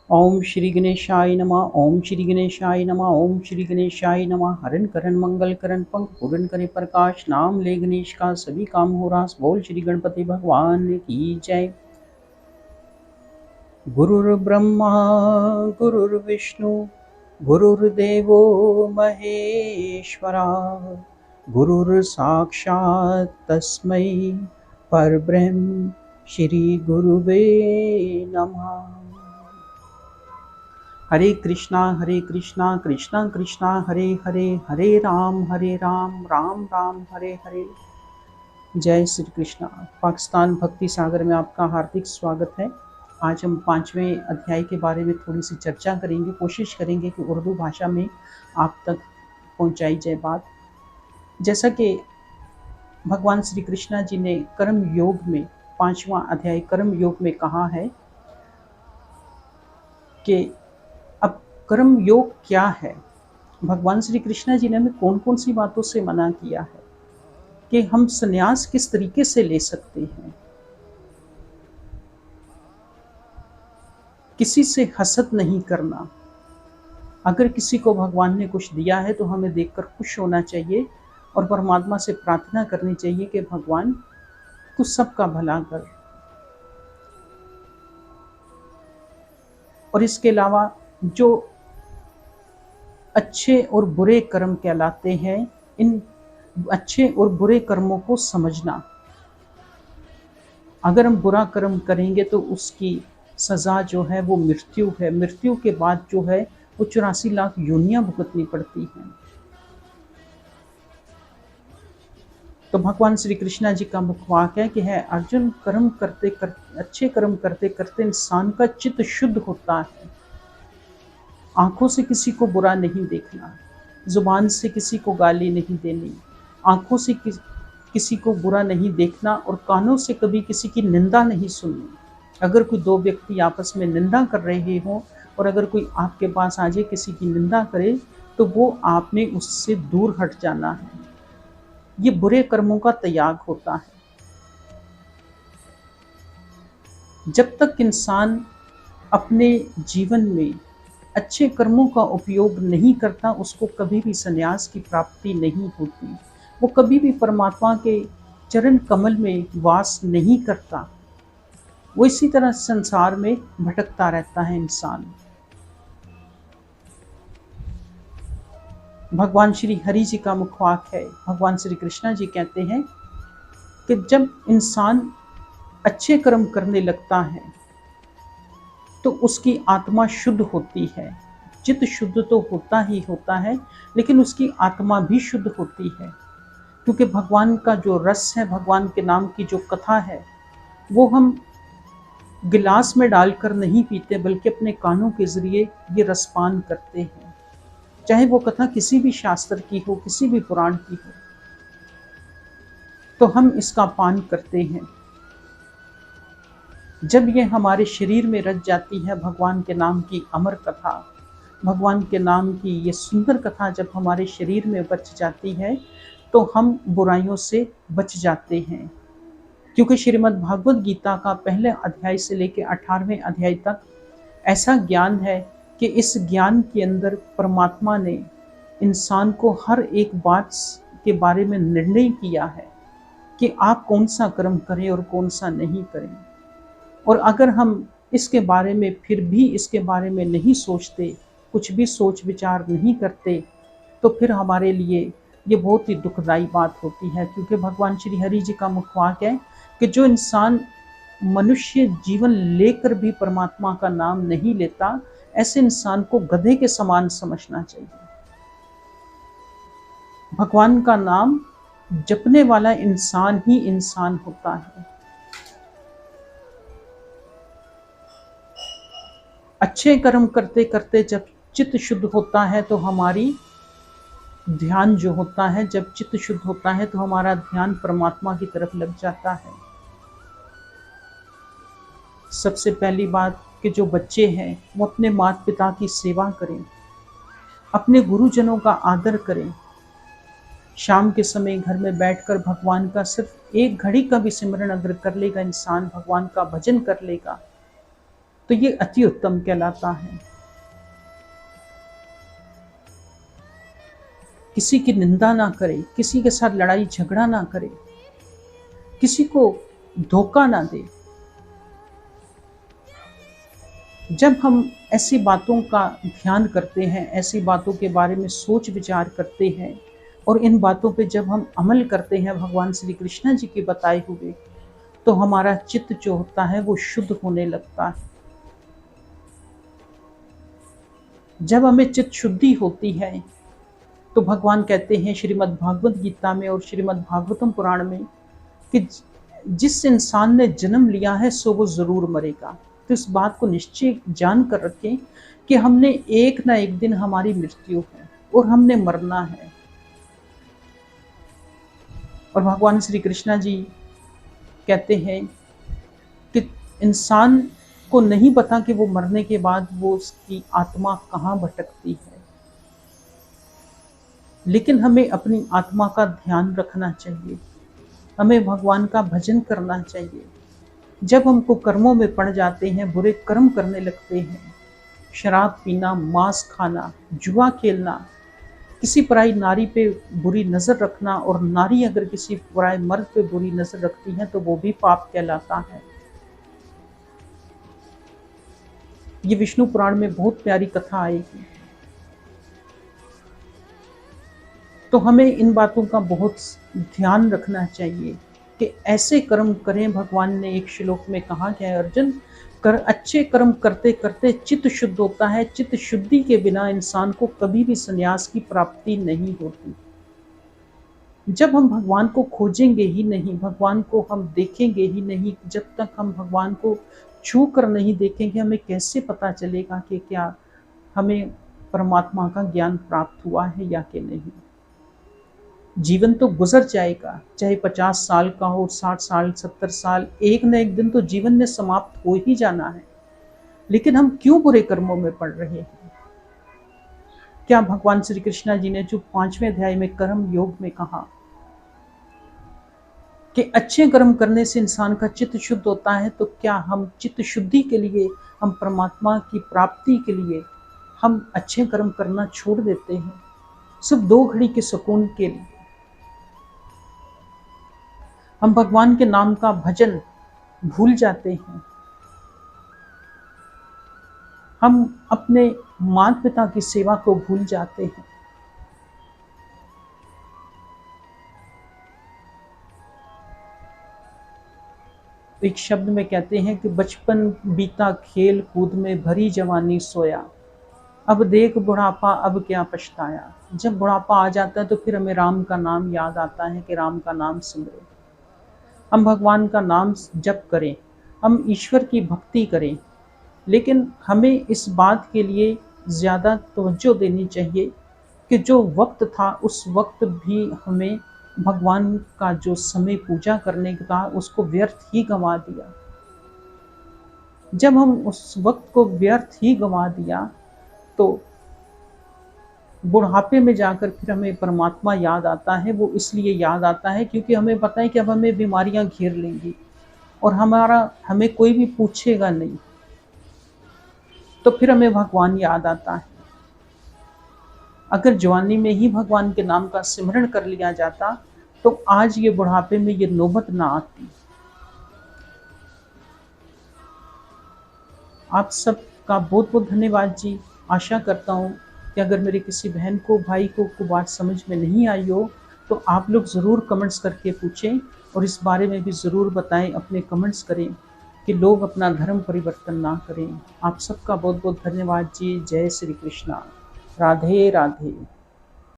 ओम श्री गणेशाय नमः। ओम श्री गणेशाय नमः। ओम श्री गणेशाय नमः। हरन करन मंगल करन पंख पूरन करे प्रकाश, नाम ले गणेश का सभी काम हो रास। बोल श्री गणपति भगवान की जय। गुरुर्ब्रह्मा गुरुर्विष्णु गुरुर्देवो महेश्वरा, गुरुर्साक्षात् तस्मै परब्रह्म श्री गुरुवे नमः। हरे कृष्णा कृष्णा कृष्णा हरे हरे, हरे राम राम राम हरे हरे। जय श्री कृष्णा। पाकिस्तान भक्ति सागर में आपका हार्दिक स्वागत है। आज हम 5वें अध्याय के बारे में थोड़ी सी चर्चा करेंगे। कोशिश करेंगे कि उर्दू भाषा में आप तक पहुंचाई जाए बात। जैसा कि भगवान श्री कृष्णा जी ने कर्म योग में 5वां अध्याय कर्म योग में कहा है कि अब कर्म योग क्या है। भगवान श्री कृष्णा जी ने हमें कौन कौन सी बातों से मना किया है कि हम संन्यास किस तरीके से ले सकते हैं। किसी से हसद नहीं करना। अगर किसी को भगवान ने कुछ दिया है तो हमें देखकर खुश होना चाहिए और परमात्मा से प्रार्थना करनी चाहिए कि भगवान तू सबका भला कर। और इसके अलावा जो अच्छे और बुरे कर्म कहलाते हैं, इन अच्छे और बुरे कर्मों को समझना। अगर हम बुरा कर्म करेंगे तो उसकी सज़ा जो है वो मृत्यु है। मृत्यु के बाद जो है वो 84 लाख योनियां भुगतनी पड़ती हैं। तो भगवान श्री कृष्णा जी का मुखवाक है कि है अर्जुन, कर्म करते करते अच्छे कर्म करते करते इंसान का चित्त शुद्ध होता है। आंखों से किसी को बुरा नहीं देखना, जुबान से किसी को गाली नहीं देनी, आंखों से किसी को बुरा नहीं देखना और कानों से कभी किसी की निंदा नहीं सुननी। अगर कोई दो व्यक्ति आपस में निंदा कर रहे हो और अगर कोई आपके पास आ जाए किसी की निंदा करे तो वो आपने उससे दूर हट जाना है। ये बुरे कर्मों का त्याग होता है। जब तक इंसान अपने जीवन में अच्छे कर्मों का उपयोग नहीं करता उसको कभी भी संन्यास की प्राप्ति नहीं होती। वो कभी भी परमात्मा के चरण कमल में वास नहीं करता। वो इसी तरह संसार में भटकता रहता है इंसान। भगवान श्री हरि जी का मुखवाक है। भगवान श्री कृष्णा जी कहते हैं कि जब इंसान अच्छे कर्म करने लगता है तो उसकी आत्मा शुद्ध होती है। चित्त शुद्ध तो होता ही होता है लेकिन उसकी आत्मा भी शुद्ध होती है, क्योंकि भगवान का जो रस है, भगवान के नाम की जो कथा है, वो हम गिलास में डालकर नहीं पीते बल्कि अपने कानों के जरिए ये रसपान करते हैं। चाहे वो कथा किसी भी शास्त्र की हो, किसी भी पुराण की हो, तो हम इसका पान करते हैं। जब ये हमारे शरीर में रच जाती है भगवान के नाम की अमर कथा, भगवान के नाम की ये सुंदर कथा जब हमारे शरीर में बच जाती है तो हम बुराइयों से बच जाते हैं। क्योंकि श्रीमद् भागवत गीता का पहले अध्याय से लेकर 18वें अध्याय तक ऐसा ज्ञान है कि इस ज्ञान के अंदर परमात्मा ने इंसान को हर एक बात के बारे में निर्णय किया है कि आप कौन सा कर्म करें और कौन सा नहीं करें। और अगर हम इसके बारे में फिर भी इसके बारे में नहीं सोचते, कुछ भी सोच विचार नहीं करते, तो फिर हमारे लिए ये बहुत ही दुखदाई बात होती है। क्योंकि भगवान श्री हरि जी का मुखवाक है कि जो इंसान मनुष्य जीवन लेकर भी परमात्मा का नाम नहीं लेता, ऐसे इंसान को गधे के समान समझना चाहिए। भगवान का नाम जपने वाला इंसान ही इंसान होता है। अच्छे कर्म करते करते जब चित्त शुद्ध होता है तो हमारी ध्यान जो होता है, जब चित्त शुद्ध होता है तो हमारा ध्यान परमात्मा की तरफ लग जाता है। सबसे पहली बात कि जो बच्चे हैं वो अपने माता पिता की सेवा करें, अपने गुरुजनों का आदर करें। शाम के समय घर में बैठकर भगवान का सिर्फ एक घड़ी का भी सिमरन अगर कर लेगा इंसान, भगवान का भजन कर लेगा, तो ये अति उत्तम कहलाता है। किसी की निंदा ना करे, किसी के साथ लड़ाई झगड़ा ना करे, किसी को धोखा ना दे। जब हम ऐसी बातों का ध्यान करते हैं, ऐसी बातों के बारे में सोच विचार करते हैं और इन बातों पे जब हम अमल करते हैं भगवान श्री कृष्ण जी के बताए हुए, तो हमारा चित्त जो होता है वो शुद्ध होने लगता है। जब हमें चित्त शुद्धि होती है तो भगवान कहते हैं श्रीमद् भागवत गीता में और श्रीमद् भागवतम पुराण में कि जिस इंसान ने जन्म लिया है सो वो जरूर मरेगा। तो इस बात को निश्चय जान कर रखें कि हमने एक ना एक दिन हमारी मृत्यु है और हमने मरना है। और भगवान श्री कृष्णा जी कहते हैं कि इंसान को नहीं पता कि वो मरने के बाद वो उसकी आत्मा कहाँ भटकती है, लेकिन हमें अपनी आत्मा का ध्यान रखना चाहिए, हमें भगवान का भजन करना चाहिए। जब हमको कर्मों में पड़ जाते हैं, बुरे कर्म करने लगते हैं, शराब पीना, मांस खाना, जुआ खेलना, किसी पराई नारी पे बुरी नज़र रखना, और नारी अगर किसी पराई मर्द पे बुरी नज़र रखती है तो वो भी पाप कहलाता है। ये विष्णु पुराण में बहुत प्यारी कथा आएगी। तो हमें इन बातों का बहुत ध्यान रखना चाहिए कि ऐसे कर्म करें। भगवान ने एक श्लोक में कहा कि अर्जुन, अच्छे कर्म करते करते चित्त शुद्ध होता है। चित्त शुद्धि के बिना इंसान को कभी भी संन्यास की प्राप्ति नहीं होती। जब हम भगवान को खोजेंगे ही नहीं, भगवान को हम देखेंगे ही नहीं, जब तक हम भगवान को छू कर नहीं देखेंगे, हमें कैसे पता चलेगा कि क्या हमें परमात्मा का ज्ञान प्राप्त हुआ है या कि नहीं। जीवन तो गुजर जाएगा, चाहे 50 साल का हो, 60 साल, 70 साल, एक न एक दिन तो जीवन में समाप्त हो ही जाना है। लेकिन हम क्यों बुरे कर्मों में पड़ रहे हैं? क्या भगवान श्री कृष्ण जी ने जो 5वें अध्याय में कर्म योग में कहा कि अच्छे कर्म करने से इंसान का चित्त शुद्ध होता है, तो क्या हम चित्त शुद्धि के लिए, हम परमात्मा की प्राप्ति के लिए हम अच्छे कर्म करना छोड़ देते हैं सिर्फ 2 घड़ी के सुकून के लिए? हम भगवान के नाम का भजन भूल जाते हैं, हम अपने माता पिता की सेवा को भूल जाते हैं। एक शब्द में कहते हैं कि बचपन बीता खेल कूद में, भरी जवानी सोया, अब देख बुढ़ापा अब क्या पछताया। जब बुढ़ापा आ जाता है तो फिर हमें राम का नाम याद आता है कि राम का नाम सिमरो, हम भगवान का नाम जप करें, हम ईश्वर की भक्ति करें। लेकिन हमें इस बात के लिए ज़्यादा तवज्जो देनी चाहिए कि जो वक्त था उस वक्त भी हमें भगवान का जो समय पूजा करने का उसको व्यर्थ ही गंवा दिया। जब हम उस वक्त को व्यर्थ ही गंवा दिया तो बुढ़ापे में जाकर फिर हमें परमात्मा याद आता है। वो इसलिए याद आता है क्योंकि हमें पता है कि अब हमें बीमारियां घेर लेंगी और हमें कोई भी पूछेगा नहीं, तो फिर हमें भगवान याद आता है। अगर जवानी में ही भगवान के नाम का सिमरण कर लिया जाता तो आज ये बुढ़ापे में ये नौबत ना आती। आप सबका बहुत बहुत धन्यवाद जी। आशा करता हूँ कि अगर मेरे किसी बहन को, भाई को बात समझ में नहीं आई हो तो आप लोग ज़रूर कमेंट्स करके पूछें और इस बारे में भी ज़रूर बताएं, अपने कमेंट्स करें कि लोग अपना धर्म परिवर्तन ना करें। आप सबका बहुत बहुत धन्यवाद जी। जय श्री कृष्णा। राधे राधे।